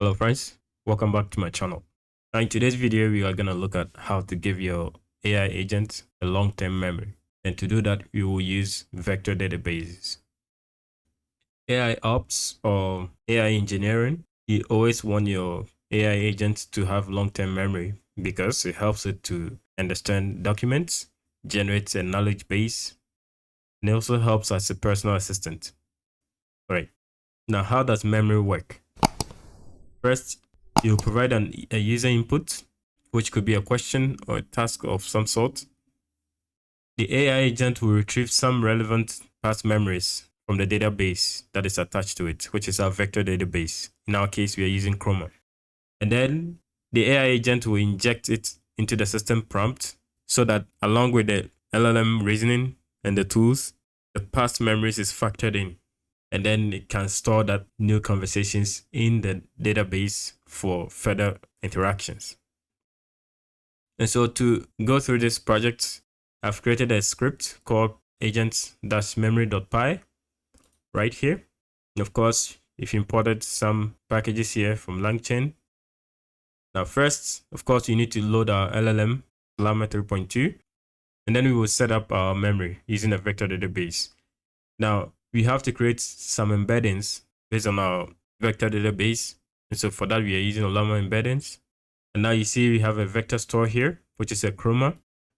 Hello friends, welcome back to my channel. Now in today's video, we are going to look at how to give your AI agent a long-term memory. And to do that, we will use vector databases. AI ops or AI engineering, you always want your AI agent to have long-term memory because it helps it to understand documents, generates a knowledge base, and it also helps as a personal assistant. All right. Now, how does memory work? First, you provide a user input, which could be a question or a task of some sort. The AI agent will retrieve some relevant past memories from the database that is attached to it, which is our vector database. In our case, we are using Chroma. And then the AI agent will inject it into the system prompt so that along with the LLM reasoning and the tools, the past memories is factored in. And then it can store that new conversations in the database for further interactions. And so to go through this project, I've created a script called agents-memory.py right here. And of course, if you imported some packages here from LangChain. Now first, of course, you need to load our LLM, Ollama 3.2, and then we will set up our memory using a vector database. Now, we have to create some embeddings based on our vector database. And so for that, we are using Ollama embeddings. And now you see we have a vector store here, which is a Chroma.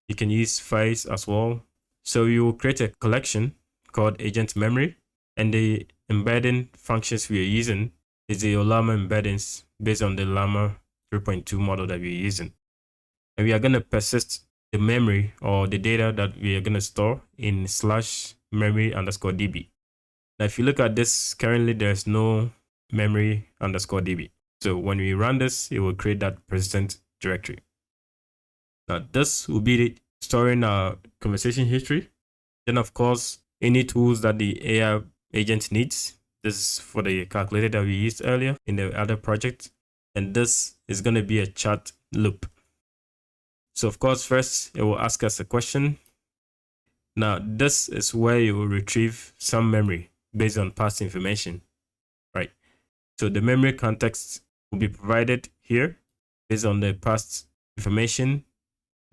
You can use files as well. So we will create a collection called agent memory. And the embedding functions we are using is the Ollama embeddings based on the Llama 3.2 model that we're using. And we are going to persist the memory or the data that we are going to store in /memory_db. Now, if you look at this, currently there's no memory_db. So when we run this, it will create that persistent directory. Now, this will be storing our conversation history. Then, of course, any tools that the AI agent needs. This is for the calculator that we used earlier in the other project. And this is going to be a chat loop. So, of course, first, it will ask us a question. Now, this is where you will retrieve some memory based on past information, right? So the memory context will be provided here based on the past information.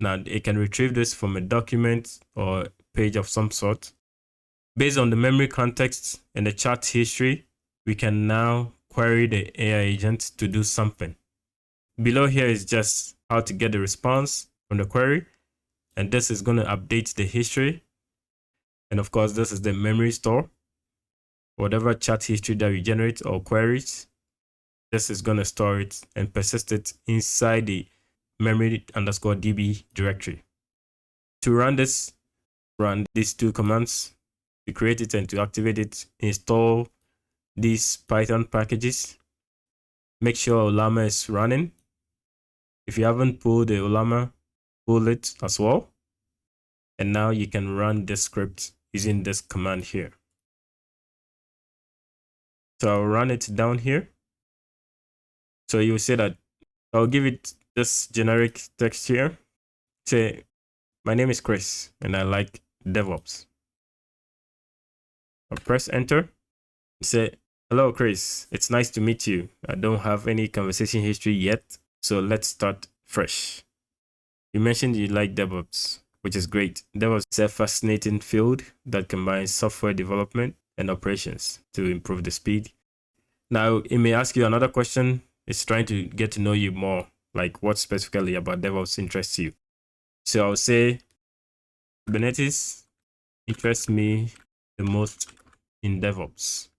Now it can retrieve this from a document or page of some sort. Based on the memory context and the chat history, we can now query the AI agent to do something. Below here is just how to get the response from the query. And this is going to update the history. And of course, this is the memory store. Whatever chat history that we generate or queries, this is going to store it and persist it inside the memory_db directory. To run this, run these two commands. To create it and to activate it, install these Python packages. Make sure Ollama is running. If you haven't pulled the Ollama, pull it as well. And now you can run this script using this command here. So I'll run it down here. So you'll see that I'll give it this generic text here. Say, my name is Chris and I like DevOps. I'll press enter. Say, hello Chris, it's nice to meet you. I don't have any conversation history yet, so let's start fresh. You mentioned you like DevOps, which is great. DevOps is a fascinating field that combines software development and operations to improve the speed. Now, it may ask you another question. It's trying to get to know you more, like what specifically about DevOps interests you. So I'll say, Kubernetes interests me the most in DevOps.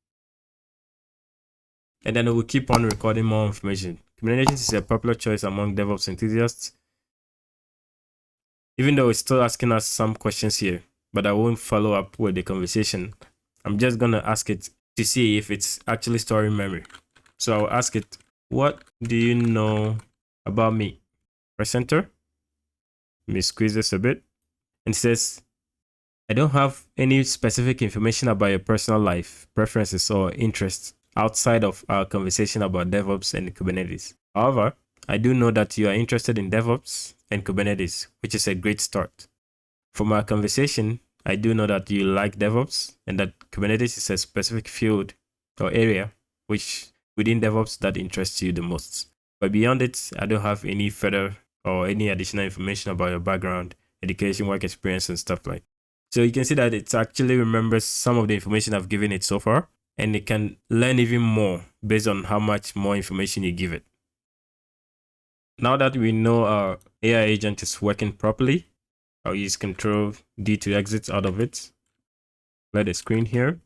And then it will keep on recording more information. Kubernetes is a popular choice among DevOps enthusiasts, even though it's still asking us some questions here, but I won't follow up with the conversation. I'm just going to ask it to see if it's actually storing memory. So I'll ask it, what do you know about me? Press enter. Let me squeeze this a bit. And it says, I don't have any specific information about your personal life, preferences, or interests outside of our conversation about DevOps and Kubernetes. However, I do know that you are interested in DevOps and Kubernetes, which is a great start. From our conversation, I do know that you like DevOps and that Kubernetes is a specific field or area which within DevOps that interests you the most. But beyond it, I don't have any further or any additional information about your background, education, work experience, and stuff like that. So you can see that it actually remembers some of the information I've given it so far, and it can learn even more based on how much more information you give it. Now that we know our AI agent is working properly, I'll use Control D to exit out of it. Clear the screen here.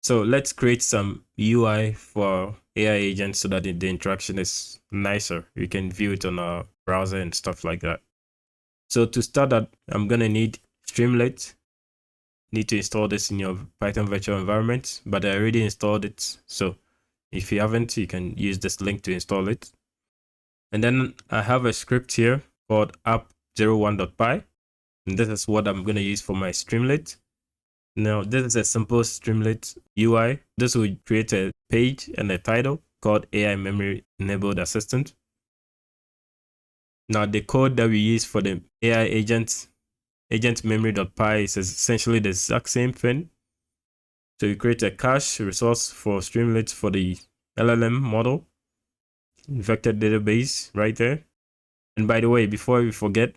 So let's create some UI for AI agent so that the interaction is nicer. You can view it on our browser and stuff like that. So to start that, I'm gonna need Streamlit. Need to install this in your Python virtual environment, but I already installed it. So if you haven't, you can use this link to install it. And then I have a script here called app01.py. And this is what I'm going to use for my Streamlit. Now, this is a simple Streamlit UI. This will create a page and a title called AI Memory Enabled Assistant. Now, the code that we use for the AI agent memory.py is essentially the exact same thing. So you create a cache resource for Streamlit for the LLM model, vector database right there. And by the way, before we forget,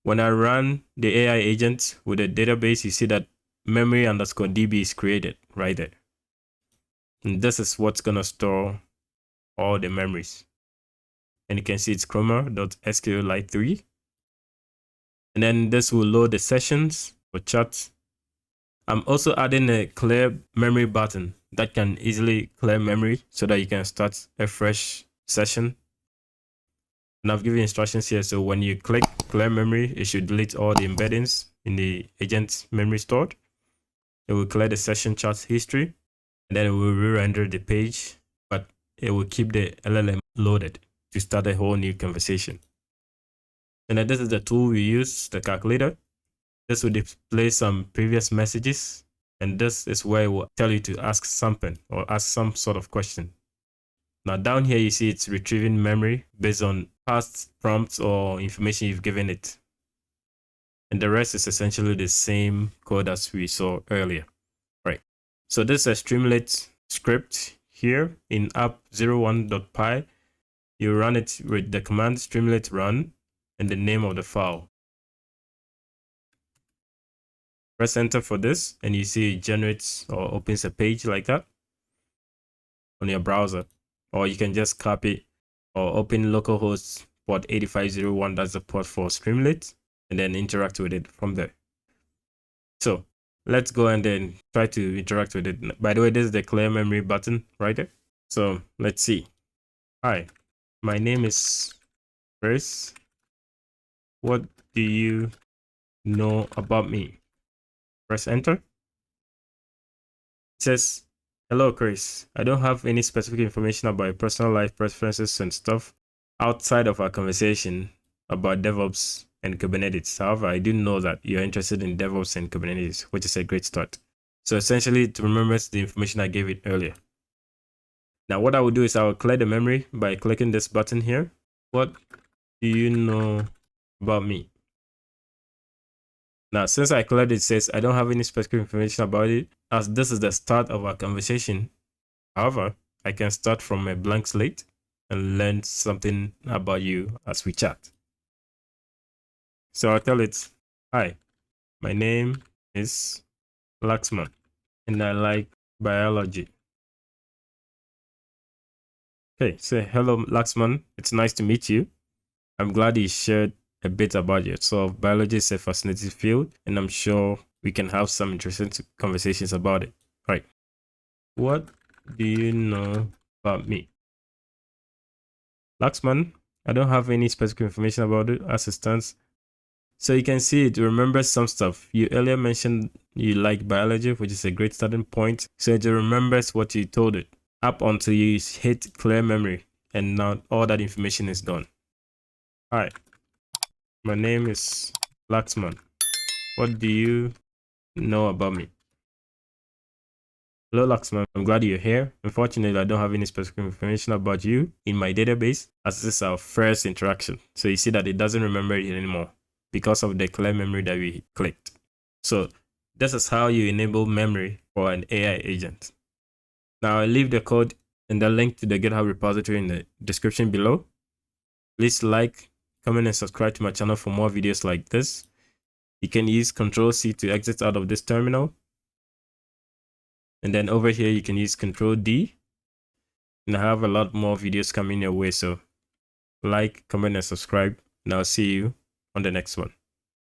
when I run the AI agent with a database, you see that memory_db is created right there. And this is what's going to store all the memories. And you can see it's chroma.sqlite3. And then this will load the sessions for chat. I'm also adding a clear memory button that can easily clear memory so that you can start a fresh session. And I've given instructions here. So when you click clear memory, it should delete all the embeddings in the agent memory stored. It will clear the session chat history, and then it will re-render the page, but it will keep the LLM loaded to start a whole new conversation. And then this is the tool we use, the calculator. This will display some previous messages, and this is where it will tell you to ask something or ask some sort of question. Now down here, you see it's retrieving memory based on past prompts or information you've given it. And the rest is essentially the same code as we saw earlier. Right. So this is a Streamlit script here in app01.py. You run it with the command Streamlit run and the name of the file. Press enter for this, and you see it generates or opens a page like that on your browser. Or you can just copy or open localhost port 8501, that's the port for Streamlit, and then interact with it from there. So let's go and then try to interact with it. By the way, this is the clear memory button right there. So let's see. Hi, my name is Chris. What do you know about me? Press enter. It says, hello, Chris. I don't have any specific information about your personal life preferences and stuff outside of our conversation about DevOps and Kubernetes. However, I do know that you're interested in DevOps and Kubernetes, which is a great start. So essentially, it remembers the information I gave it earlier. Now, what I will do is I will clear the memory by clicking this button here. What do you know about me? Now, since I cleared it, it says I don't have any specific information about it, as this is the start of our conversation. However, I can start from a blank slate and learn something about you as we chat. So I'll tell it, hi, my name is Laxman, and I like biology. Okay, so hello, Laxman. It's nice to meet you. I'm glad you shared a bit about yourself. Biology is a fascinating field, and I'm sure we can have some interesting conversations about it. Right. What do you know about me? Laxman, I don't have any specific information about it as it stands. So you can see it remembers some stuff. You earlier mentioned you like biology, which is a great starting point. So it remembers what you told it up until you hit clear memory, and now all that information is gone. Hi, my name is Laxman. What do you know about me? Hello, Laxman. I'm glad you're here. Unfortunately, I don't have any specific information about you in my database, as this is our first interaction. So you see that it doesn't remember it anymore because of the clear memory that we clicked. So this is how you enable memory for an AI agent. Now I leave the code and the link to the GitHub repository in the description below. Please like, comment, and subscribe to my channel for more videos like this. You can use Ctrl+C to exit out of this terminal. And then over here, you can use Ctrl+D. And I have a lot more videos coming your way. So like, comment, and subscribe. And I'll see you on the next one.